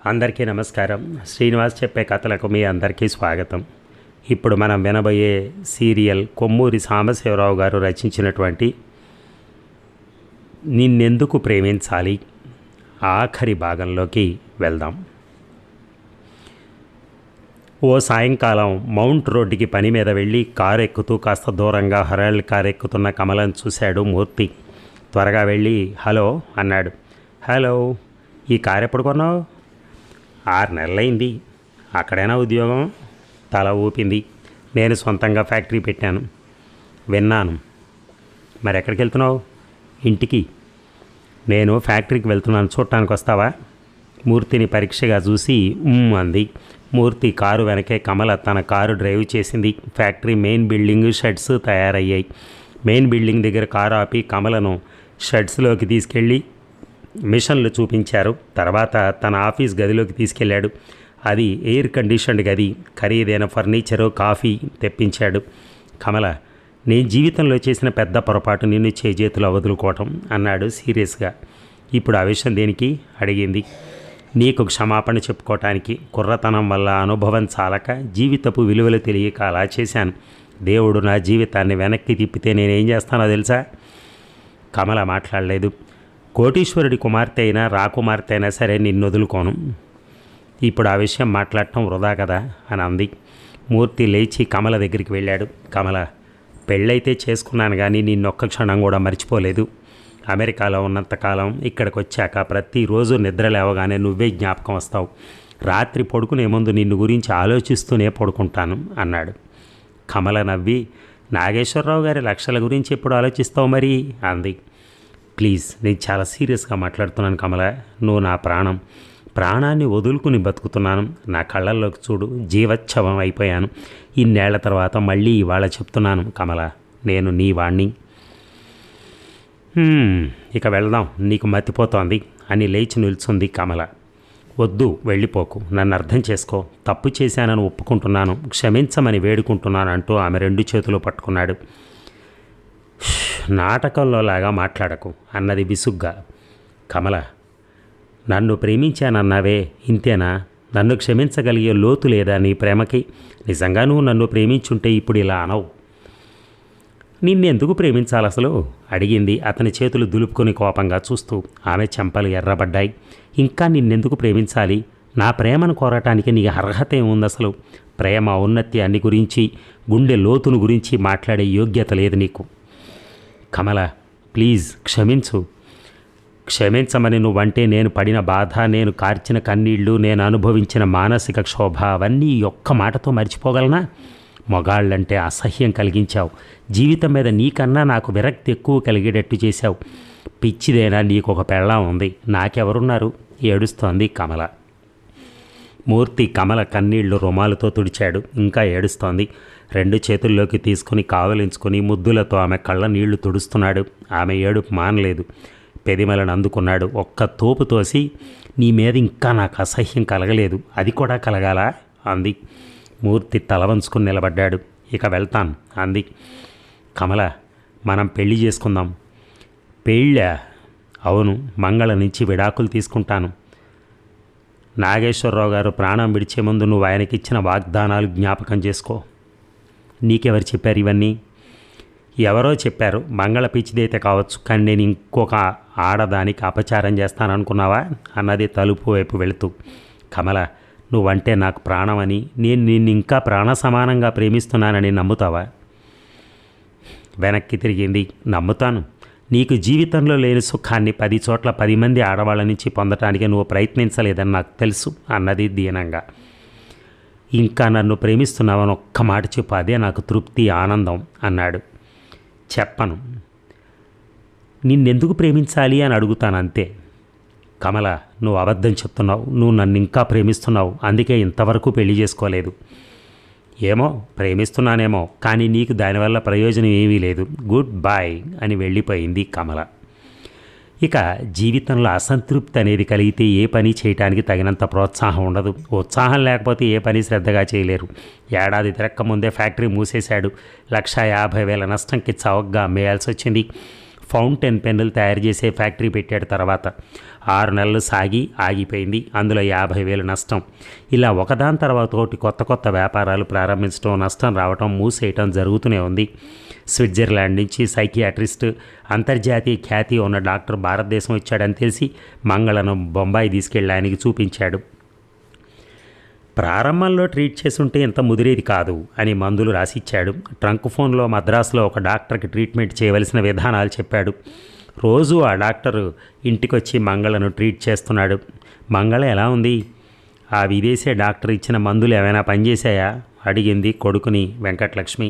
అందరికీ నమస్కారం. శ్రీనివాస్ చెప్పే కథలకు మీ అందరికీ స్వాగతం. ఇప్పుడు మనం వినబోయే సీరియల్ కొమ్మూరి సాంబశివరావు గారు రచించినటువంటి నిన్నెందుకు ప్రేమించాలి ఆఖరి భాగంలోకి వెళ్దాం. ఓ సాయంకాలం మౌంట్ రోడ్డుకి పని మీద వెళ్ళి కారు ఎక్కుతూ కాస్త దూరంగా హరాల్డ్ కారు ఎక్కుతున్న కమలను చూశాడు మూర్తి. త్వరగా వెళ్ళి హలో అన్నాడు. హలో, ఈ కారు ఎప్పుడు కొన్నావు? 6 నెలలైంది. అక్కడైనా ఉద్యోగం? తల ఊపింది. నేను సొంతంగా ఫ్యాక్టరీ పెట్టాను. విన్నాను. మరి ఎక్కడికి వెళ్తున్నావు? ఇంటికి. నేను ఫ్యాక్టరీకి వెళ్తున్నాను, చూడటానికి వస్తావా? మూర్తిని పరీక్షగా చూసి అంది. మూర్తి కారు వెనకే కమల తన కారు డ్రైవ్ చేసింది. ఫ్యాక్టరీ మెయిన్ బిల్డింగ్, షెడ్స్ తయారయ్యాయి. మెయిన్ బిల్డింగ్ దగ్గర కారు ఆపి కమలను షెడ్స్లోకి తీసుకెళ్ళి మిషన్లు చూపించారు. తర్వాత తన ఆఫీస్ గదిలోకి తీసుకెళ్లాడు. అది ఎయిర్ కండిషన్డ్ గది. ఖరీదైన ఫర్నిచరు, కాఫీ తెప్పించాడు. కమల, నేను జీవితంలో చేసిన పెద్ద పొరపాటు నిన్ను చేజేతులు వదులుకోవటం అన్నాడు సీరియస్గా. ఇప్పుడు ఆ విషయం దేనికి అడిగింది. నీకు క్షమాపణ చెప్పుకోవటానికి. కుర్రతనం వల్ల అనుభవం చాలక జీవితపు విలువలు తెలియక అలా చేశాను. దేవుడు నా జీవితాన్ని వెనక్కి తిప్పితే నేనేం చేస్తానో తెలుసా? కమల మాట్లాడలేదు. కోటీశ్వరుడి కుమార్తె అయినా రాకుమార్తె అయినా సరే నిన్ను వదులుకోను. ఇప్పుడు ఆ విషయం మాట్లాడటం వృధా కదా అని అంది. మూర్తి లేచి కమల దగ్గరికి వెళ్ళాడు. కమల, పెళ్ళైతే చేసుకున్నాను కానీ నిన్నొక్క క్షణం కూడా మర్చిపోలేదు. అమెరికాలో ఉన్నంతకాలం ఇక్కడికి వచ్చాక ప్రతిరోజు నిద్ర లేవగానే నువ్వే జ్ఞాపకం వస్తావు. రాత్రి పడుకునే ముందు నిన్ను గురించి ఆలోచిస్తూనే పడుకుంటాను అన్నాడు. కమల నవ్వి, నాగేశ్వరరావు గారి లక్షల గురించి ఎప్పుడు ఆలోచిస్తావు మరి అంది. ప్లీజ్, నేను చాలా సీరియస్గా మాట్లాడుతున్నాను కమల. నువ్వు నా ప్రాణం. ప్రాణాన్ని వదులుకుని బతుకుతున్నాను. నా కళ్ళల్లోకి చూడు, జీవచ్ఛవం అయిపోయాను. ఇన్నేళ్ల తర్వాత మళ్ళీ ఇవాళ చెప్తున్నాను కమల, నేను నీ వాణ్ణి. ఇక వెళ్దాం, నీకు మతిపోతోంది అని లేచి నిల్చుంది కమల. వద్దు, వెళ్ళిపోకు. నన్ను అర్థం చేసుకో. తప్పు చేశానని ఒప్పుకుంటున్నాను, క్షమించమని వేడుకుంటున్నాను అంటూ ఆమె 2 చేతులు పట్టుకున్నాడు. నాటకంలోలాగా మాట్లాడకు అన్నది విసుగ్గా. కమల, నన్ను ప్రేమించానన్నావే, ఇంతేనా? నన్ను క్షమించగలిగే లోతు లేదా నీ ప్రేమకి? నిజంగా నువ్వు నన్ను ప్రేమించుంటే ఇప్పుడు ఇలా అనవు. నిన్నెందుకు ప్రేమించాలి అసలు అడిగింది అతని చేతులు దులుపుకొని కోపంగా చూస్తూ. ఆమె చెంపలు ఎర్రబడ్డాయి. ఇంకా నిన్నెందుకు ప్రేమించాలి? నా ప్రేమను కోరటానికి నీకు అర్హత ఏముంది అసలు? ప్రేమ ఔన్నత్యాన్ని గురించి, గుండె లోతును గురించి మాట్లాడే యోగ్యత లేదు నీకు. కమల, ప్లీజ్ క్షమించు. క్షమించమని నువ్వంటే నేను పడిన బాధ, నేను కార్చిన కన్నీళ్లు, నేను అనుభవించిన మానసిక క్షోభ అవన్నీ ఒక్క మాటతో మర్చిపోగలనా? మొగాళ్ళంటే అసహ్యం కలిగించావు. జీవితం మీద నీకన్నా నాకు విరక్తి ఎక్కువ కలిగేటట్టు చేశావు. పిచ్చిదేనా, నీకు ఒక పెళ్ళాం ఉంది, నాకెవరున్నారు? ఏడుస్తోంది కమల. మూర్తి కమల కన్నీళ్లు రుమాలుతో తుడిచాడు. ఇంకా ఏడుస్తోంది. 2 చేతుల్లోకి తీసుకుని కావలించుకొని ముద్దులతో ఆమె కళ్ళ నీళ్లు తుడుస్తున్నాడు. ఆమె ఏడుపు మానలేదు. పెదిమలను అందుకున్నాడు. ఒక్క తోపు తోసి, నీ మీద ఇంకా నాకు అసహ్యం కలగలేదు, అది కూడా కలగాలా అంది. మూర్తి తల వంచుకుని నిలబడ్డాడు. ఇక వెళ్తాను అంది. కమల, మనం పెళ్లి చేసుకుందాం. పెళ్ళా? అవును, మంగళ నుంచి విడాకులు తీసుకుంటాను. నాగేశ్వరరావు గారు ప్రాణం విడిచే ముందు నువ్వు ఆయనకిచ్చిన వాగ్దానాలు జ్ఞాపకం చేసుకో. నీకెవరు చెప్పారు ఇవన్నీ? ఎవరో చెప్పారు. మంగళ పిచ్చిదైతే కావచ్చు, కానీ నేను ఇంకొక ఆడదానికి అపచారం చేస్తాననుకున్నావా అన్నది తలుపు వైపు వెళుతూ. కమల, నువ్వంటే నాకు ప్రాణమని, నేను నిన్ను ఇంకా ప్రాణ సమానంగా ప్రేమిస్తున్నానని నమ్ముతావా? వెనక్కి తిరిగింది. నమ్ముతాను. నీకు జీవితంలో లేని సుఖాన్ని 10 చోట్ల 10 మంది ఆడవాళ్ళ నుంచి పొందటానికి నువ్వు ప్రయత్నించలేదని నాకు తెలుసు అన్నది దీనంగా. ఇంకా నన్ను ప్రేమిస్తున్నావని ఒక్క మాట చెప్పు, అదే నాకు తృప్తి, ఆనందం అన్నాడు. చెప్పను. నిన్నెందుకు ప్రేమించాలి అని అడుగుతాను అంతే. కమల, నువ్వు అబద్ధం చెప్తున్నావు. నువ్వు నన్ను ఇంకా ప్రేమిస్తున్నావు, అందుకే ఇంతవరకు పెళ్లి చేసుకోలేదు. ఏమో, ప్రేమిస్తున్నానేమో, కానీ నీకు దానివల్ల ప్రయోజనం ఏమీ లేదు. గుడ్ బై అని వెళ్ళిపోయింది కమల. ఇక జీవితంలో అసంతృప్తి అనేది కలిగితే ఏ పని చేయటానికి తగినంత ప్రోత్సాహం ఉండదు. ఉత్సాహం లేకపోతే ఏ పని శ్రద్ధగా చేయలేరు. ఏడాది తిరక్క ముందే ఫ్యాక్టరీ మూసేశాడు. 1,50,000 నష్టంకి చవకగా అమ్మేయాల్సి వచ్చింది. ఫౌంటైన్ పెన్నులు తయారు చేసే ఫ్యాక్టరీ పెట్టాడు. తర్వాత 6 నెలలు సాగి ఆగిపోయింది. అందులో 50,000 నష్టం. ఇలా ఒకదాని తర్వాత ఒకటి కొత్త కొత్త వ్యాపారాలు ప్రారంభించడం, నష్టం రావటం, మూసేయటం జరుగుతూనే ఉంది. స్విట్జర్లాండ్ నుంచి సైకియాట్రిస్ట్, అంతర్జాతీయ ఖ్యాతి ఉన్న డాక్టర్ భారతదేశం వచ్చాడని తెలిసి మంగళను బొంబాయి తీసుకెళ్ళి ఆయనకి చూపించాడు. ప్రారంభంలో ట్రీట్ చేసుంటే ఇంత ముదిరేది కాదు అని మందులు రాసిచ్చాడు. ట్రంక్ ఫోన్లో మద్రాసులో ఒక డాక్టర్కి ట్రీట్మెంట్ చేయవలసిన విధానాలు చెప్పాడు. రోజు ఆ డాక్టరు ఇంటికొచ్చి మంగళను ట్రీట్ చేస్తున్నాడు. మంగళ ఎలా ఉంది? ఆ విదేశీ డాక్టర్ ఇచ్చిన మందులు ఏమైనా పనిచేశాయా అడిగింది కొడుకుని వెంకటలక్ష్మి.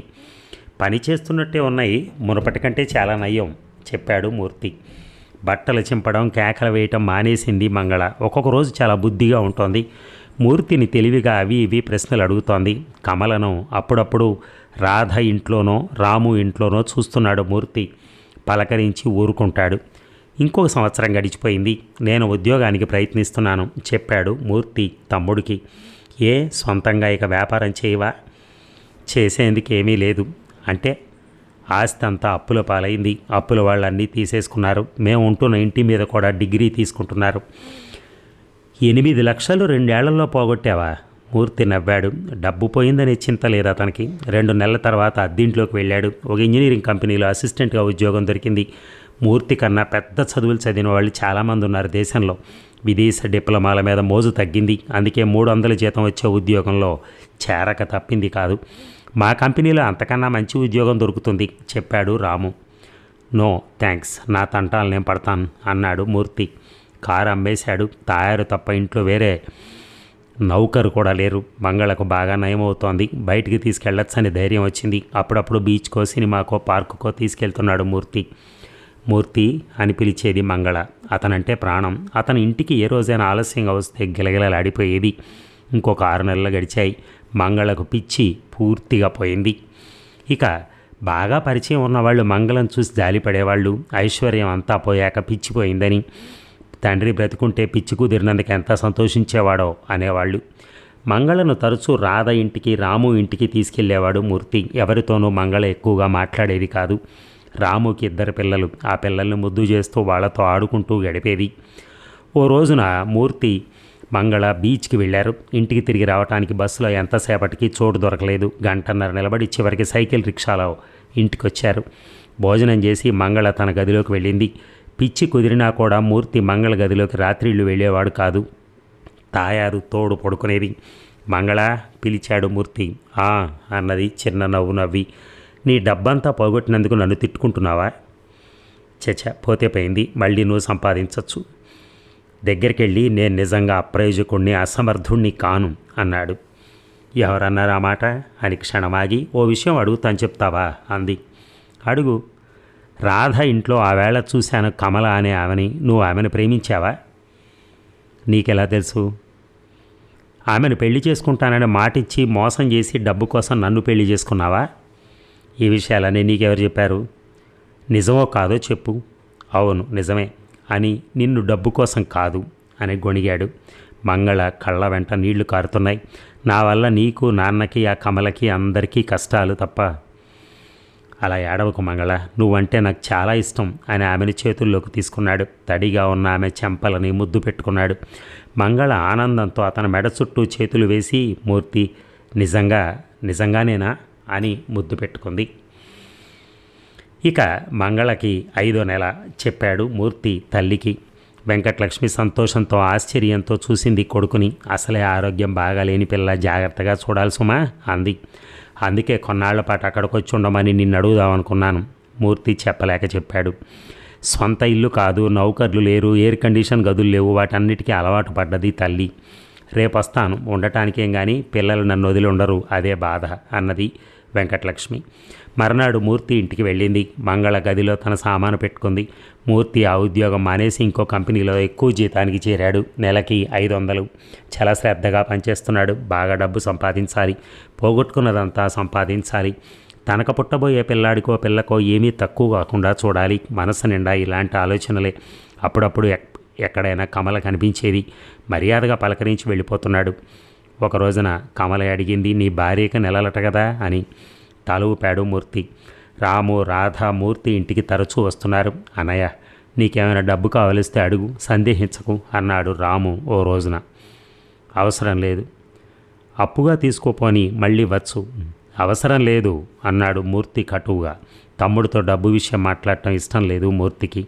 పని చేస్తున్నట్టే ఉన్నాయి, మునపటి కంటే చాలా నయ్యం చెప్పాడు మూర్తి. బట్టలు చింపడం, కేకలు వేయటం మానేసింది మంగళ. ఒక్కొక్క రోజు చాలా బుద్ధిగా ఉంటుంది. మూర్తిని తెలివిగా అవి ఇవి ప్రశ్నలు అడుగుతోంది. కమలను అప్పుడప్పుడు రాధ ఇంట్లోనో రాము ఇంట్లోనో చూస్తున్నాడు మూర్తి. పలకరించి ఊరుకుంటాడు. ఇంకొక సంవత్సరం గడిచిపోయింది. నేను ఉద్యోగానికి ప్రయత్నిస్తున్నాను చెప్పాడు మూర్తి తమ్ముడికి. ఏ సొంతంగా ఇక వ్యాపారం చేయవా? చేసేందుకేమీ లేదు. అంటే ఆస్తి అంతా అప్పుల పాలైంది. అప్పుల వాళ్ళన్నీ తీసేసుకున్నారు. మేము ఉంటున్న ఇంటి మీద కూడా డిగ్రీ తీసుకుంటున్నారు. 8 లక్షలు 2 ఏళ్లలో పోగొట్టావా? మూర్తి నవ్వాడు. డబ్బు పోయిందనే చింత లేదు అతనికి. 2 నెలల తర్వాత అద్దీంట్లోకి వెళ్ళాడు. ఒక ఇంజనీరింగ్ కంపెనీలో అసిస్టెంట్గా ఉద్యోగం దొరికింది. మూర్తి కన్నా పెద్ద చదువులు చదివిన వాళ్ళు చాలామంది ఉన్నారు దేశంలో. విదేశ డిప్లొమాల మీద మోజు తగ్గింది. అందుకే 300 జీతం వచ్చే ఉద్యోగంలో చేరక తప్పింది కాదు. మా కంపెనీలో అంతకన్నా మంచి ఉద్యోగం దొరుకుతుంది చెప్పాడు రాము. నో థ్యాంక్స్, నా తంటాలు నేను పడతాను అన్నాడు మూర్తి. కారు అమ్మేశాడు. తయారు తప్ప ఇంట్లో వేరే నౌకరు కూడా లేరు. మంగళకు బాగా నయమవుతోంది. బయటికి తీసుకెళ్లొచ్చని ధైర్యం వచ్చింది. అప్పుడప్పుడు బీచ్కో, సినిమాకో, పార్కుకో తీసుకెళ్తున్నాడు మూర్తి. మూర్తి అని పిలిచేది మంగళ. అతనంటే ప్రాణం. అతని ఇంటికి ఏ రోజైనా ఆలస్యంగా వస్తే గిలగిలలాడిపోయేది. ఇంకొక 6 నెలలు గడిచాయి. మంగళకు పిచ్చి పూర్తిగా పోయింది. ఇక బాగా పరిచయం ఉన్నవాళ్ళు మంగళం చూసి జాలిపడేవాళ్ళు. ఐశ్వర్యం అంతా పోయాక పిచ్చిపోయిందని, తండ్రి బ్రతుకుంటే పిచ్చి కుదిరినందుకు ఎంత సంతోషించేవాడో అనేవాళ్ళు. మంగళను తరచూ రాధ ఇంటికి, రాము ఇంటికి తీసుకెళ్లేవాడు మూర్తి. ఎవరితోనూ మంగళ ఎక్కువగా మాట్లాడేది కాదు. రాముకి 2 పిల్లలు. ఆ పిల్లల్ని ముద్దు చేస్తూ వాళ్లతో ఆడుకుంటూ గడిపేది. ఓ రోజున మూర్తి మంగళ బీచ్కి వెళ్ళారు. ఇంటికి తిరిగి రావడానికి బస్సులో ఎంతసేపటికి చోటు దొరకలేదు. 1.5 నిలబడి చివరికి సైకిల్ రిక్షాలో ఇంటికొచ్చారు. భోజనం చేసి మంగళ తన గదిలోకి వెళ్ళింది. పిచ్చి కుదిరినా కూడా మూర్తి మంగళ గదిలోకి రాత్రిళ్ళు వెళ్ళేవాడు కాదు. తాయారు తోడు పడుకునేది. మంగళ పిలిచాడు మూర్తి. అన్నది చిన్న నవ్వు నవ్వి. నీ డబ్బంతా పోగొట్టినందుకు నన్ను తిట్టుకుంటున్నావా? పోతే పోయింది, మళ్ళీ నువ్వు సంపాదించవచ్చు. దగ్గరికి వెళ్ళి నేను నిజంగా అప్రయోజకుణ్ణి, అసమర్థుణ్ణి కాను అన్నాడు. ఎవరన్నారు ఆ మాట అని క్షణమాగి, ఓ విషయం అడుగుతాను చెప్తావా అంది. అడుగు. రాధ ఇంట్లో ఆ వేళ చూశాను కమల అనే ఆమెని. నువ్వు ఆమెను ప్రేమించావా? నీకెలా తెలుసు? ఆమెను పెళ్లి చేసుకుంటానని మాటిచ్చి మోసం చేసి డబ్బు కోసం నన్ను పెళ్లి చేసుకున్నావా? ఈ విషయాలన్నీ నీకెవరు చెప్పారు? నిజమో కాదో చెప్పు. అవును నిజమే అని. నిన్ను డబ్బు కోసం కాదు అని గొణిగాడు. మంగళ కళ్ళ వెంట నీళ్లు కారుతున్నాయి. నా వల్ల నీకు, నాన్నకి, ఆ కమలకి అందరికీ కష్టాలు తప్ప. అలా ఏడవకు మంగళ, నువ్వంటే నాకు చాలా ఇష్టం అని ఆమెను చేతుల్లోకి తీసుకున్నాడు. తడిగా ఉన్న ఆమె చెంపలని ముద్దు పెట్టుకున్నాడు. మంగళ ఆనందంతో అతని మెడ చుట్టూ చేతులు వేసి, మూర్తి నిజంగానేనా అని ముద్దు పెట్టుకుంది. ఇక మంగళకి 5వ నెల చెప్పాడు మూర్తి తల్లికి. వెంకటలక్ష్మి సంతోషంతో ఆశ్చర్యంతో చూసింది కొడుకుని. అసలే ఆరోగ్యం బాగాలేని పిల్ల, జాగ్రత్తగా చూడాలి సుమా అంది. అందుకే కొన్నాళ్ల పాటు అక్కడికి వచ్చి ఉండమని నిన్ను అడుగుదామనుకున్నాను. మూర్తి చెప్పలేక చెప్పాడు. సొంత ఇల్లు కాదు, నౌకర్లు లేరు, ఎయిర్ కండిషన్ గదులు లేవు, వాటన్నిటికీ అలవాటు పడ్డది తల్లి. రేపొస్తాను, ఉండటానికేం కానీ పిల్లలు నన్ను వదిలి ఉండరు, అదే బాధ అన్నది వెంకటలక్ష్మి. మర్నాడు మూర్తి ఇంటికి వెళ్ళింది. మంగళ గదిలో తన సామాను పెట్టుకుంది. మూర్తి ఆ ఉద్యోగం మానేసి ఇంకో కంపెనీలో ఎక్కువ జీతానికి చేరాడు. నెలకి 500. చాలా శ్రద్ధగా పనిచేస్తున్నాడు. బాగా డబ్బు సంపాదించాలి, పోగొట్టుకున్నదంతా సంపాదించాలి. తనకు పుట్టబోయే పిల్లాడికో పిల్లకో ఏమీ తక్కువ కాకుండా చూడాలి. మనసు నిండా ఇలాంటి ఆలోచనలే. అప్పుడప్పుడు ఎక్కడైనా కమల కనిపించేది. మర్యాదగా పలకరించి వెళ్ళిపోతున్నాడు. ఒక రోజున కమల అడిగింది, నీ భార్యకి నెలలట కదా అని. తల ఊపాడు మూర్తి. రాము, రాధ, మూర్తి ఇంటికి తరచూ వస్తున్నారు. అన్నయ్య, నీకేమైనా డబ్బు కావలిస్తే అడుగు, సందేహించకు అన్నాడు రాము ఓ రోజున. అవసరం లేదు, అప్పుగా తీసుకోపోని మళ్ళీ వచ్చు. అవసరం లేదు అన్నాడు మూర్తి కటువుగా. తమ్ముడితో డబ్బు విషయం మాట్లాడటం ఇష్టం లేదు మూర్తికి.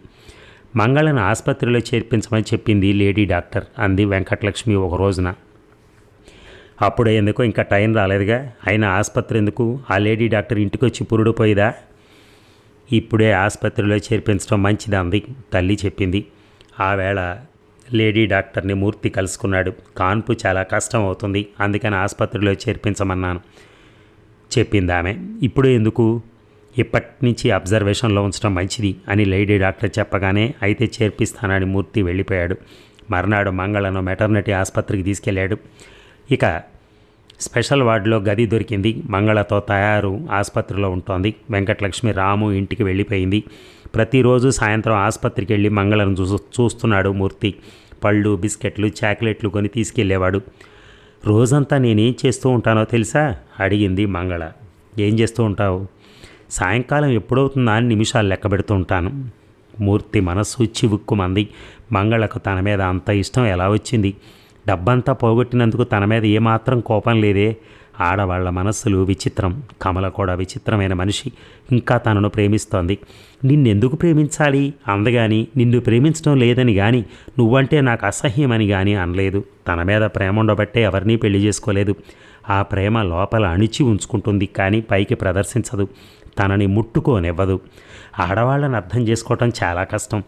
మంగళను ఆసుపత్రిలో చేర్పించమని చెప్పింది లేడీ డాక్టర్ అంది వెంకటలక్ష్మి ఒక రోజున. అప్పుడే ఎందుకో ఇంకా టైం రాలేదుగా, అయినా ఆసుపత్రి ఎందుకు, ఆ లేడీ డాక్టర్ ఇంటికి వచ్చి పురుడుపోయిదా? ఇప్పుడే ఆసుపత్రిలో చేర్పించడం మంచిది అంది తల్లి చెప్పింది. ఆ వేళ లేడీ డాక్టర్ని మూర్తి కలుసుకున్నాడు. కాన్పు చాలా కష్టం అవుతుంది, అందుకని ఆసుపత్రిలో చేర్పించమన్నాను చెప్పింది ఆమె. ఇప్పుడు ఎందుకు, ఇప్పటి నుంచి అబ్జర్వేషన్లో ఉంచడం మంచిది అని లేడీ డాక్టర్ చెప్పగానే అయితే చేర్పిస్తానని మూర్తి వెళ్ళిపోయాడు. మర్నాడు మంగళను మెటర్నిటీ ఆసుపత్రికి తీసుకెళ్లాడు. ఇక స్పెషల్ వార్డులో గది దొరికింది. మంగళతో తయారు ఆసుపత్రిలో ఉంటోంది. వెంకటలక్ష్మి రాము ఇంటికి వెళ్ళిపోయింది. ప్రతిరోజు సాయంత్రం ఆసుపత్రికి వెళ్ళి మంగళను చూస్తున్నాడు మూర్తి. పళ్ళు, బిస్కెట్లు, చాక్లెట్లు కొని తీసుకెళ్లేవాడు. రోజంతా నేనేం చేస్తూ ఉంటానో తెలుసా అడిగింది మంగళ. ఏం చేస్తూ ఉంటావు? సాయంకాలం ఎప్పుడవుతుందా అని నిమిషాలు లెక్క పెడుతూ ఉంటాను. మూర్తి మనస్సు చివుక్కుమంది. మంగళకు తన మీద అంత ఇష్టం ఎలా వచ్చింది? డబ్బంతా పోగొట్టినందుకు తన మీద ఏమాత్రం కోపం లేదే. ఆడవాళ్ల మనస్సులు విచిత్రం. కమల కూడా విచిత్రమైన మనిషి. ఇంకా తనను ప్రేమిస్తోంది. నిన్నెందుకు ప్రేమించాలి అందగాని, నిన్ను ప్రేమించడం లేదని కానీ, నువ్వంటే నాకు అసహ్యమని కానీ అనలేదు. తన మీద ప్రేమ ఉండబట్టే ఎవరినీ పెళ్లి చేసుకోలేదు. ఆ ప్రేమ లోపల అణిచి ఉంచుకుంటుంది, కానీ పైకి ప్రదర్శించదు. తనని ముట్టుకోనివ్వదు. ఆడవాళ్ళని అర్థం చేసుకోవటం చాలా కష్టం.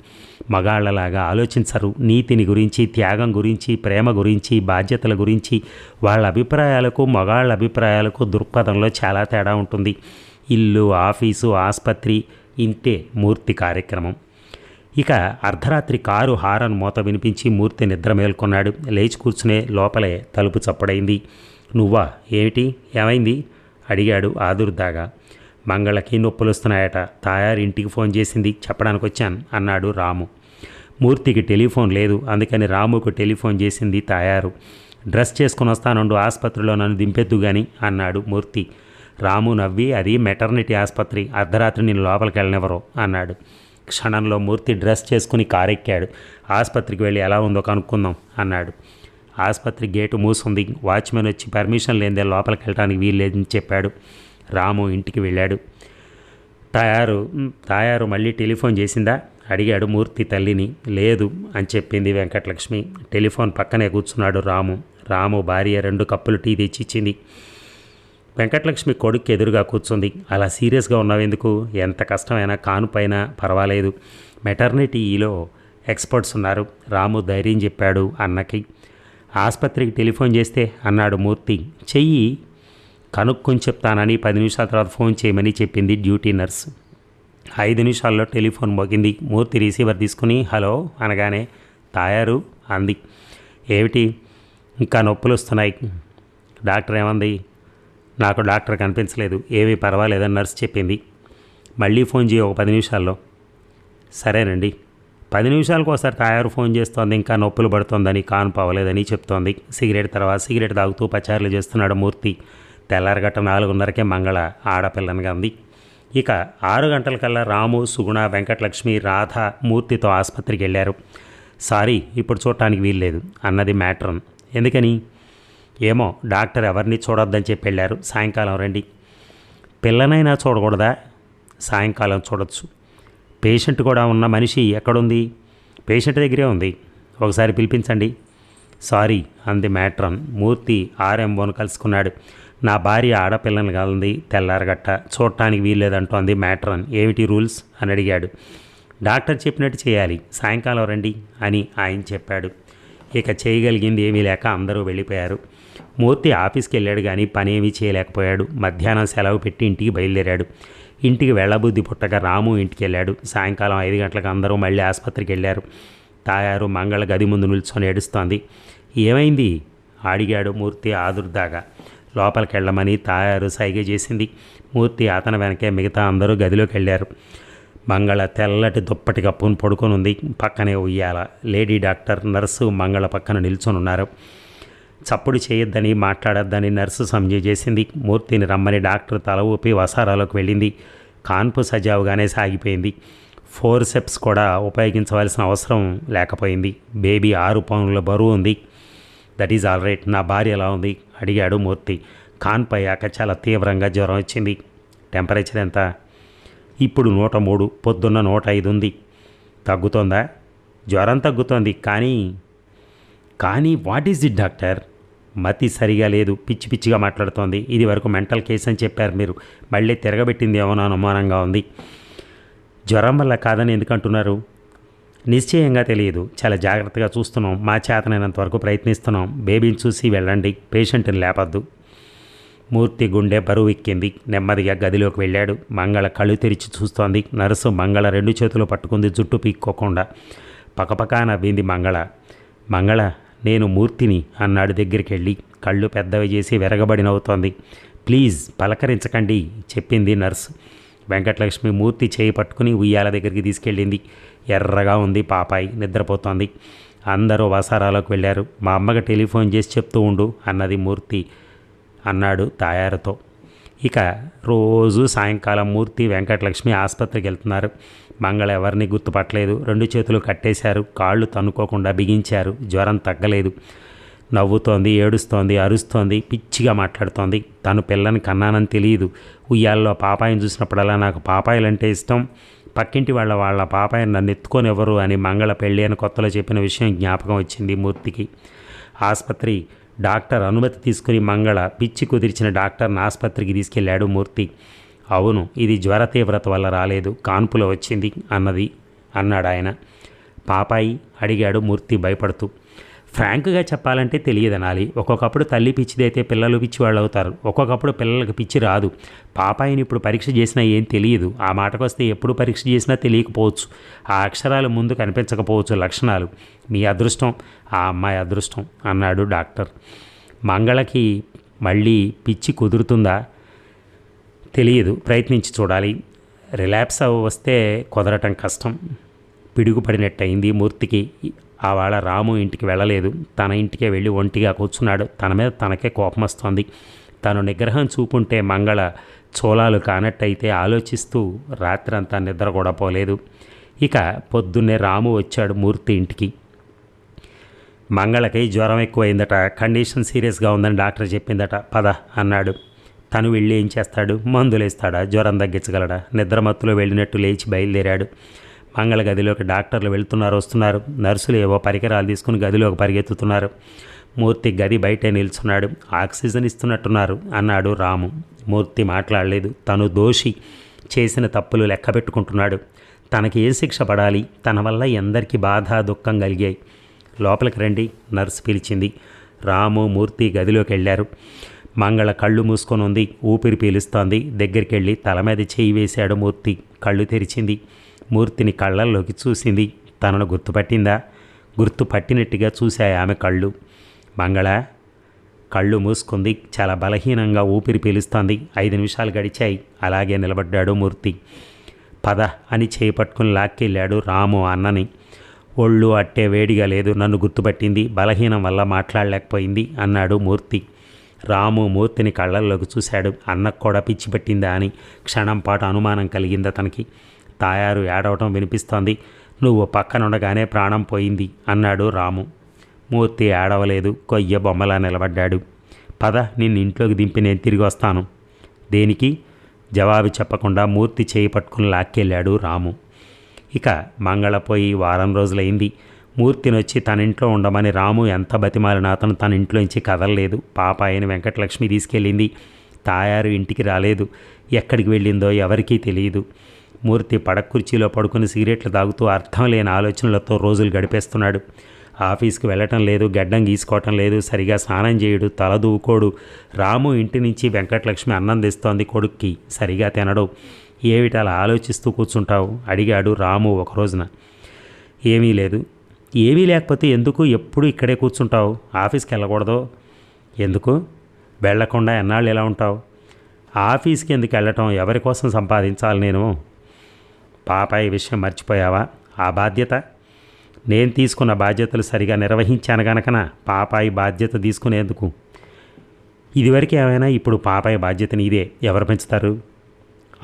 మగాళ్లలాగా ఆలోచించరు. నీతిని గురించి, త్యాగం గురించి, ప్రేమ గురించి, బాధ్యతల గురించి వాళ్ళ అభిప్రాయాలకు మగాళ్ళ అభిప్రాయాలకు దృక్పథంలో చాలా తేడా ఉంటుంది. ఇల్లు, ఆఫీసు, ఆసుపత్రి ఇంతే మూర్తి కార్యక్రమం. ఇక అర్ధరాత్రి కారు హారన్ మోత వినిపించి మూర్తి నిద్ర మేల్కొన్నాడు. లేచి కూర్చునే లోపలే తలుపు చప్పుడైంది. నువ్వా? ఏమిటి, ఏమైంది అడిగాడు ఆదుర్దాగా. మంగళకి నొప్పులు వస్తున్నాయట, తాయారు ఇంటికి ఫోన్ చేసింది, చెప్పడానికి వచ్చాను అన్నాడు రాము. మూర్తికి టెలిఫోన్ లేదు, అందుకని రాముకు టెలిఫోన్ చేసింది తాయారు. డ్రెస్ చేసుకుని వస్తానుండు, ఆసుపత్రిలో నన్ను దింపెద్దు గాని అన్నాడు మూర్తి. రాము నవ్వి, అది మెటర్నిటీ ఆసుపత్రి, అర్ధరాత్రి నేను లోపలికి వెళ్ళనివ్వరు అన్నాడు. క్షణంలో మూర్తి డ్రెస్ చేసుకుని కారెక్కాడు. ఆసుపత్రికి వెళ్ళి ఎలా ఉందో కనుక్కుందాం అన్నాడు. ఆసుపత్రి గేటు మూసుంది. వాచ్మెన్ వచ్చి పర్మిషన్ లేదే లోపలికి వెళ్ళడానికి వీల్లేదని చెప్పాడు. రాము ఇంటికి వెళ్ళాడు. తాయారు మళ్ళీ టెలిఫోన్ చేసిందా అడిగాడు మూర్తి తల్లిని. లేదు అని చెప్పింది వెంకటలక్ష్మి. టెలిఫోన్ పక్కనే కూర్చున్నాడు రాము భార్య 2 కప్పులు టీ తెచ్చిచ్చింది. వెంకటలక్ష్మి కొడుకు ఎదురుగా కూర్చుంది. అలా సీరియస్గా ఉన్నావెందుకు? ఎంత కష్టమైనా కానుపైనా పర్వాలేదు, మెటర్నిటీలో ఎక్స్పర్ట్స్ ఉన్నారు రాము ధైర్యం చెప్పాడు అన్నకి. ఆసుపత్రికి టెలిఫోన్ చేస్తే అన్నాడు మూర్తి. చెయ్యి, కనుక్కొని చెప్తానని 10 నిమిషాల తర్వాత ఫోన్ చేయమని చెప్పింది డ్యూటీ నర్స్. 5 నిమిషాల్లో టెలిఫోన్ మోగింది. మూర్తి రిసీవర్ తీసుకుని హలో అనగానే తాయారు అంది. ఏమిటి, ఇంకా నొప్పులు వస్తున్నాయి. డాక్టర్ ఏమంది? నాకు డాక్టర్ కనిపించలేదు. ఏమీ పర్వాలేదని నర్స్ చెప్పింది. మళ్ళీ ఫోన్ చేయ ఒక 10 నిమిషాల్లో. సరేనండి. 10 నిమిషాలకు ఒకసారి తాయారు ఫోన్ చేస్తోంది. ఇంకా నొప్పులు పడుతోందని, కాన్పు అవ్వలేదని చెప్తోంది. సిగరెట్ తాగుతూ పచారులు చేస్తున్నాడు మూర్తి. తెల్లారగట్ట 4:30కే మంగళ ఆడపిల్లనగా ఉంది. ఇక 6 గంటలకల్లా రాము, సుగుణ, వెంకటలక్ష్మి, రాధ మూర్తితో ఆసుపత్రికి వెళ్ళారు. సారీ, ఇప్పుడు చూడటానికి వీల్లేదు అన్నది మ్యాట్రన్. ఎందుకని? ఏమో, డాక్టర్ ఎవరిని చూడొద్దని చెప్పి వెళ్ళారు. సాయంకాలం రండి. పిల్లనైనా చూడకూడదా? సాయంకాలం చూడొచ్చు. పేషెంట్ కూడా ఉన్న మనిషి ఎక్కడుంది? పేషెంట్ దగ్గరే ఉంది, ఒకసారి పిలిపించండి. సారీ అంది మ్యాట్రన్. మూర్తి ఆర్ఎంఓను కలుసుకున్నాడు. నా భార్య ఆడపిల్లని కాలంది, తెల్లారగట్ట చూడటానికి వీల్లేదంటోంది మ్యాట్రన్. ఏమిటి రూల్స్ అని అడిగాడు. డాక్టర్ చెప్పినట్టు చేయాలి, సాయంకాలం రండి అని ఆయన చెప్పాడు. ఇక చేయగలిగింది ఏమీ లేక అందరూ వెళ్ళిపోయారు. మూర్తి ఆఫీస్కి వెళ్ళాడు కానీ పని ఏమీ చేయలేకపోయాడు. మధ్యాహ్నం సెలవు పెట్టి ఇంటికి బయలుదేరాడు. ఇంటికి వెళ్ళబుద్ధి పుట్టగా రాము ఇంటికి వెళ్ళాడు. సాయంకాలం 5 గంటలకు అందరూ మళ్ళీ ఆసుపత్రికి వెళ్ళారు. తాయారు మంగళ గది ముందు నిల్చొని ఏడుస్తోంది. ఏమైంది అడిగాడు మూర్తి ఆదుర్దాగా. లోపలికి వెళ్ళమని తాయారు సైగ చేసింది. మూర్తి అతని వెనకే మిగతా అందరూ గదిలోకి వెళ్ళారు. మంగళ తెల్లటి దుప్పటి కప్పుని పడుకొని ఉంది. పక్కనే ఉయ్యాల. లేడీ డాక్టర్, నర్సు మంగళ పక్కన నిల్చొని ఉన్నారు. చప్పుడు చేయొద్దని, మాట్లాడొద్దని నర్సు సంజయ్ చేసింది. మూర్తిని రమ్మని డాక్టర్ తల ఊపి వసారాలోకి వెళ్ళింది. కాన్పు సజావుగానే సాగిపోయింది. ఫోర్సెప్స్ కూడా ఉపయోగించవలసిన అవసరం లేకపోయింది. బేబీ 6 పౌండ్ల బరువు ఉంది. That is all right. నా భార్య ఎలా ఉంది అడిగాడు మూర్తి. కాన్పు అయ్యాక చాలా తీవ్రంగా జ్వరం వచ్చింది. టెంపరేచర్ ఎంత? ఇప్పుడు 103, పొద్దున్న 105 ఉంది. తగ్గుతోందా? జ్వరం తగ్గుతోంది, కానీ వాట్ ఈజ్ ఇట్ డాక్టర్? మతి సరిగా లేదు, పిచ్చి పిచ్చిగా మాట్లాడుతోంది. ఇది వరకు మెంటల్ కేసు అని చెప్పారు మీరు, మళ్ళీ తిరగబెట్టింది ఏమో అనుమానంగా ఉంది. జ్వరం వల్ల కాదని ఎందుకంటున్నారు? నిశ్చయంగా తెలియదు. చాలా జాగ్రత్తగా చూస్తున్నాం. మా చేతనైనంత వరకు ప్రయత్నిస్తున్నాం. బేబీని చూసి వెళ్ళండి, పేషెంట్ని లేపద్దు. మూర్తి గుండె బరువు ఎక్కింది. నెమ్మదిగా గదిలోకి వెళ్ళాడు. మంగళ కళ్ళు తెరిచి చూస్తోంది. నర్సు మంగళ 2 చేతులు పట్టుకుంది, జుట్టు పీక్కోకుండా. పకపకా నవ్వింది మంగళ. మంగళ, నేను మూర్తిని అన్నాడు దగ్గరికి వెళ్ళి. కళ్ళు పెద్దవి చేసి వెరగబడి నవ్వుతోంది. ప్లీజ్ పలకరించకండి చెప్పింది నర్సు. వెంకటలక్ష్మి మూర్తి చేయి పట్టుకుని ఉయ్యాల దగ్గరికి తీసుకెళ్ళింది. ఎర్రగా ఉంది పాపాయి, నిద్రపోతోంది. అందరూ వసారాలోకి వెళ్ళారు. మా అమ్మకి టెలిఫోన్ చేసి చెప్తూ ఉండు అన్నది మూర్తి అన్నాడు తాయారుతో. ఇక రోజు సాయంకాలం మూర్తి వెంకటలక్ష్మి ఆసుపత్రికి వెళ్తున్నారు. మంగళ ఎవరిని గుర్తుపట్టలేదు. 2 చేతులు కట్టేశారు. కాళ్ళు తన్నుకోకుండా బిగించారు. జ్వరం తగ్గలేదు. నవ్వుతోంది, ఏడుస్తోంది, అరుస్తోంది, పిచ్చిగా మాట్లాడుతోంది. తను పిల్లని కన్నానని తెలియదు. ఉయ్యాల్లో పాపాయిని చూసినప్పుడల్లా నాకు పాపాయిలంటే ఇష్టం, పక్కింటి వాళ్ళ పాపాయిని నన్ను ఎత్తుకొనివ్వరు అని మంగళ పెళ్ళి అని కొత్తలో చెప్పిన విషయం జ్ఞాపకం వచ్చింది మూర్తికి. ఆసుపత్రి డాక్టర్ అనుమతి తీసుకుని మంగళ పిచ్చి కుదిర్చిన డాక్టర్ని ఆసుపత్రికి తీసుకెళ్లాడు మూర్తి. అవును, ఇది జ్వర తీవ్రత వల్ల రాలేదు, కాన్పులో వచ్చింది అన్నాడు ఆయన. పాపాయి అడిగాడు మూర్తి భయపడుతూ. ఫ్రాంక్గా చెప్పాలంటే తెలియదనాలి. ఒక్కొక్కప్పుడు తల్లి పిచ్చిదైతే పిల్లలు పిచ్చివాళ్ళు అవుతారు. ఒక్కొక్కప్పుడు పిల్లలకి పిచ్చి రాదు. పాపాయిని ఇప్పుడు పరీక్ష చేసినా ఏం తెలియదు. ఆ మాటకు వస్తే ఎప్పుడు పరీక్ష చేసినా తెలియకపోవచ్చు. ఆ అక్షరాలు ముందు కనిపించకపోవచ్చు లక్షణాలు. మీ అదృష్టం, ఆ అమ్మాయి అదృష్టం అన్నాడు డాక్టర్. మంగళకి మళ్ళీ పిచ్చి కుదురుతుందా తెలియదు, ప్రయత్నించి చూడాలి. రిలాప్స్ వస్తే కుదరటం కష్టం. పిడుగుపడినట్టయింది మూర్తికి. ఆవాళ రాము ఇంటికి వెళ్ళలేదు. తన ఇంటికే వెళ్ళి ఒంటిగా కూర్చున్నాడు. తన మీద తనకే కోపం వస్తోంది. తను నిగ్రహం చూపుంటే మంగళ చోళాలు కానట్టయితే ఆలోచిస్తూ రాత్రంతా నిద్ర కూడా పోలేదు. ఇక పొద్దున్నే రాము వచ్చాడు మూర్తి ఇంటికి. మంగళకి జ్వరం ఎక్కువైందట, కండిషన్ సీరియస్గా ఉందని డాక్టర్ చెప్పిందట. పద అన్నాడు. తను వెళ్ళి ఏం చేస్తాడు? మందులేస్తాడా? జ్వరం తగ్గించగలడా? నిద్రమత్తులో వెళ్ళినట్టు లేచి బయలుదేరాడు. మంగళ గదిలోకి డాక్టర్లు వెళ్తున్నారు, వస్తున్నారు. నర్సులు ఏవో పరికరాలు తీసుకుని గదిలోకి పరిగెత్తుతున్నారు. మూర్తి గది బయటే నిల్చున్నాడు. ఆక్సిజన్ ఇస్తున్నట్టున్నారు అన్నాడు రాము. మూర్తి మాట్లాడలేదు. తను దోషి, చేసిన తప్పులు లెక్క పెట్టుకుంటున్నాడు. తనకి ఏ శిక్ష పడాలి? తన వల్ల ఎందరికీ బాధ దుఃఖం కలిగాయి. లోపలికి రండి నర్సు పిలిచింది. రాము మూర్తి గదిలోకి వెళ్ళారు. మంగళ కళ్ళు మూసుకొని ఉంది, ఊపిరి పీలుస్తోంది. దగ్గరికి వెళ్ళి తల మీద చేయి వేశాడు మూర్తి. కళ్ళు తెరిచింది. మూర్తిని కళ్ళల్లోకి చూసింది. తనను గుర్తుపట్టిందా? గుర్తుపట్టినట్టుగా చూశాయి ఆమె కళ్ళు. మంగళ కళ్ళు మూసుకుంది. చాలా బలహీనంగా ఊపిరి పీలుస్తోంది. 5 నిమిషాలు గడిచాయి. అలాగే నిలబడ్డాడు మూర్తి. పద అని చేయి పట్టుకుని లాక్కెళ్ళాడు రాము అన్నని. ఒళ్ళు అట్టే వేడిగా లేదు, నన్ను గుర్తుపట్టింది, బలహీనం వల్ల మాట్లాడలేకపోయింది అన్నాడు మూర్తి. రాము మూర్తిని కళ్ళల్లోకి చూశాడు. అన్నకు కూడా పిచ్చి పట్టిందా అని క్షణం పాటు అనుమానం కలిగింది అతనికి. తాయారు ఏడవటం వినిపిస్తోంది. నువ్వు పక్కనుండగానే ప్రాణం పోయింది అన్నాడు రాము. మూర్తి ఏడవలేదు, కొయ్య బొమ్మలా నిలబడ్డాడు. పద, నిన్ను ఇంట్లోకి దింపి నేను తిరిగి వస్తాను. దేనికి? జవాబు చెప్పకుండా మూర్తి చేయి పట్టుకుని లాక్కెళ్ళాడు రాము. ఇక మంగళపోయి వారం రోజులైంది. మూర్తినొచ్చి తన ఇంట్లో ఉండమని రాము ఎంత బతిమాలిన అతను తన ఇంట్లోంచి కదలలేదు. పాపాయిని వెంకటలక్ష్మి తీసుకెళ్ళింది. తాయారు ఇంటికి రాలేదు. ఎక్కడికి వెళ్ళిందో ఎవరికీ తెలియదు. మూర్తి పడకుర్చీలో పడుకుని సిగరెట్లు తాగుతూ అర్థం లేని ఆలోచనలతో రోజులు గడిపేస్తున్నాడు. ఆఫీస్కి వెళ్ళటం లేదు, గడ్డం గీసుకోవటం లేదు, సరిగా స్నానం చేయడు, తల దూకోడు. రాము ఇంటి నుంచి వెంకటలక్ష్మి అన్నం తెస్తోంది కొడుక్కి, సరిగా తినడు. ఏమిటి అలా ఆలోచిస్తూ కూర్చుంటావు అడిగాడు రాము ఒక రోజున. ఏమీ లేదు. ఏమీ లేకపోతే ఎందుకు ఎప్పుడు ఇక్కడే కూర్చుంటావు? ఆఫీస్కి వెళ్ళకూడదు? ఎందుకు? వెళ్లకుండా ఎన్నాళ్ళు ఎలా ఉంటావు? ఆఫీస్కి ఎందుకు వెళ్ళటం? ఎవరి కోసం సంపాదించాలి నేను? పాపాయి విషయం మర్చిపోయావా? ఆ బాధ్యత నేను తీసుకున్న బాధ్యతలు సరిగా నిర్వహించాను గనకన పాపాయి బాధ్యత తీసుకునేందుకు. ఇదివరకు ఏమైనా, ఇప్పుడు పాపాయి బాధ్యత నీదే. ఎవరు పెంచుతారు?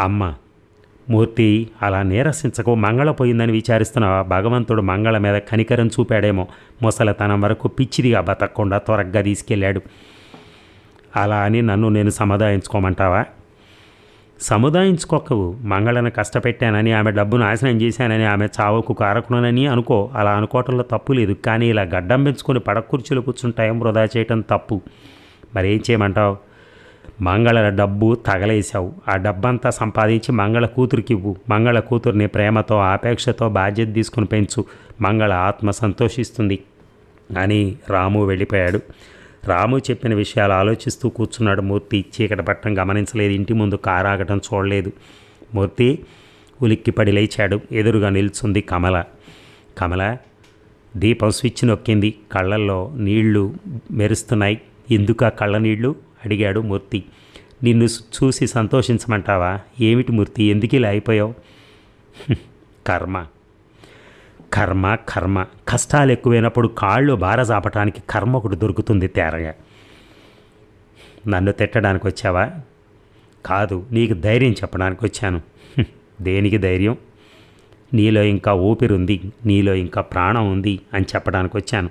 అమ్మ. మూర్తి, అలా నీరసించకు. మంగళ పోయిందని విచారిస్తున్నావా? భగవంతుడు మంగళ మీద కనికరం చూపాడేమో. ముసలితనం వరకు పిచ్చిదిగా బతకకుండా త్వరగా తీసుకెళ్ళాడు. అలా అని నన్ను నేను సముదాయించుకోమంటావా? సముదాయించుకోకు. మంగళను కష్టపెట్టానని, ఆమె డబ్బు నాశనం చేశానని, ఆమె చావుకు కారకునని అనుకో. అలా అనుకోవటంలో తప్పు లేదు. కానీ ఇలా గడ్డం పెంచుకొని పడకుర్చీలు కూర్చుంటాయం వృధా చేయటం తప్పు. మరేం చేయమంటావు? మంగళ డబ్బు తగలేసావు. ఆ డబ్బంతా సంపాదించి మంగళ కూతురికి ఇవ్వు. మంగళ కూతుర్ని ప్రేమతో, ఆపేక్షతో బాధ్యత తీసుకుని పెంచు. మంగళ ఆత్మ సంతోషిస్తుంది అని రాము వెళ్ళిపోయాడు. రాము చెప్పిన విషయాలు ఆలోచిస్తూ కూర్చున్నాడు మూర్తి. చీకటి పట్టం గమనించలేదు. ఇంటి ముందు కారు ఆగటం చూడలేదు. మూర్తి ఉలిక్కిపడి లేచాడు. ఎదురుగా నిల్చుంది కమల. కమల దీపం స్విచ్ నొక్కింది. కళ్ళల్లో నీళ్లు మెరుస్తున్నాయి. ఎందుకు ఆ కళ్ళ నీళ్లు అడిగాడు మూర్తి. నిన్ను చూసి సంతోషించమంటావా? ఏమిటి మూర్తి, ఎందుకు ఇలా అయిపోయావు? కర్మ కర్మ కర్మ. కష్టాలు ఎక్కువైనప్పుడు కాళ్ళు బారజాపటానికి కర్మ ఒకటి దొరుకుతుంది తేరగా. నన్ను తిట్టడానికి వచ్చావా? కాదు, నీకు ధైర్యం చెప్పడానికి వచ్చాను. దేనికి ధైర్యం? నీలో ఇంకా ఊపిరుంది, నీలో ఇంకా ప్రాణం ఉంది అని చెప్పడానికి వచ్చాను.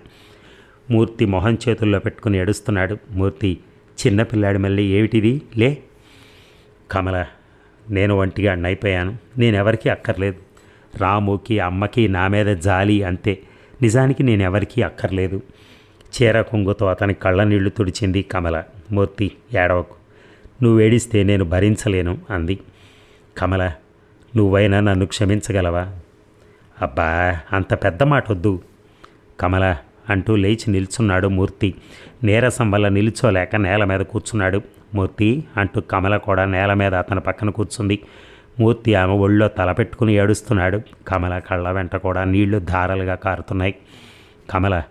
మూర్తి మొహం చేతుల్లో పెట్టుకుని ఏడుస్తున్నాడు. మూర్తి, చిన్నపిల్లాడి మళ్ళీ ఏమిటిది? లే. కమల, నేను ఒంటిగాడిని అయిపోయాను. నేనెవరికీ అక్కర్లేదు. రాముకి, అమ్మకి నా మీద జాలి అంతే. నిజానికి నేనెవరికీ అక్కర్లేదు. చీర కొంగుతో అతని కళ్ళ నీళ్లు తుడిచింది కమల. మూర్తి, ఏడవకు. నువ్వు ఏడిస్తే నేను భరించలేను అంది. కమల, నువ్వైనా నన్ను క్షమించగలవా? అబ్బా, అంత పెద్ద మాట వద్దు. కమల అంటూ లేచి నిల్చున్నాడు మూర్తి. నీరసం వల్ల నిల్చోలేక నేల మీద కూర్చున్నాడు. మూర్తి అంటూ కమల కూడా నేల మీద అతని పక్కన కూర్చుంది. మూర్తి ఆమె ఒళ్ళో తలపెట్టుకుని ఏడుస్తున్నాడు. కమల కళ్ళ వెంట కూడా నీళ్లు ధారలుగా కారుతున్నాయి. కమల,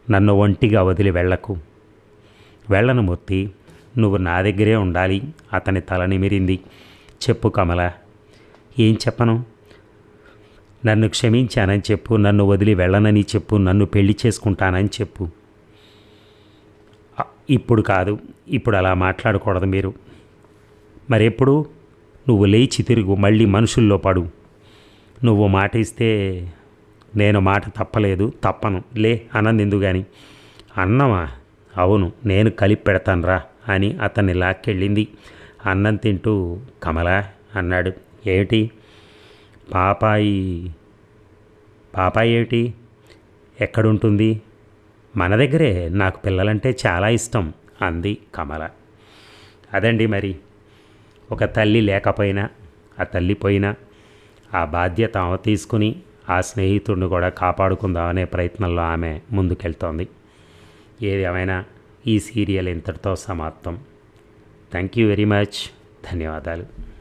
నన్ను ఒంటిగా వదిలి వెళ్ళకు. వెళ్ళను మూర్తి, నువ్వు నా దగ్గరే ఉండాలి. అతని తల నిమిరింది. చెప్పు కమల. ఏం చెప్పను? నన్ను క్షమించానని చెప్పు. నన్ను వదిలి వెళ్ళనని చెప్పు. నన్ను పెళ్లి చేసుకుంటానని చెప్పు. ఇప్పుడు కాదు, ఇప్పుడు అలా మాట్లాడకూడదు మీరు. మరెప్పుడు? నువ్వు లేచి తిరుగు, మళ్ళీ మనుషుల్లో పడు. నువ్వు మాట ఇస్తే నేను మాట తప్పలేదు, తప్పను. లే, అన్నందెందు కానీ. అన్నమా? అవును, నేను కలిపి పెడతాను రా అని అతన్ని లాక్కెళ్ళింది. అన్నం తింటూ కమల అన్నాడు. ఏమిటి? పాపాయి ఏమిటి? ఎక్కడుంటుంది? మన దగ్గరే. నాకు పిల్లలంటే చాలా ఇష్టం అంది కమల. అదండి మరి. ఒక తల్లి లేకపోయినా, ఆ తల్లి పోయినా, ఆ బాధ్యత ఆమె తీసుకుని ఆ స్నేహితుడిని కూడా కాపాడుకుందామనే ప్రయత్నంలో ఆమె ముందుకెళ్తోంది. ఏది ఏమైనా ఈ సీరియల్ ఇంతటితో సమాప్తం. Thank you very much. ధన్యవాదాలు.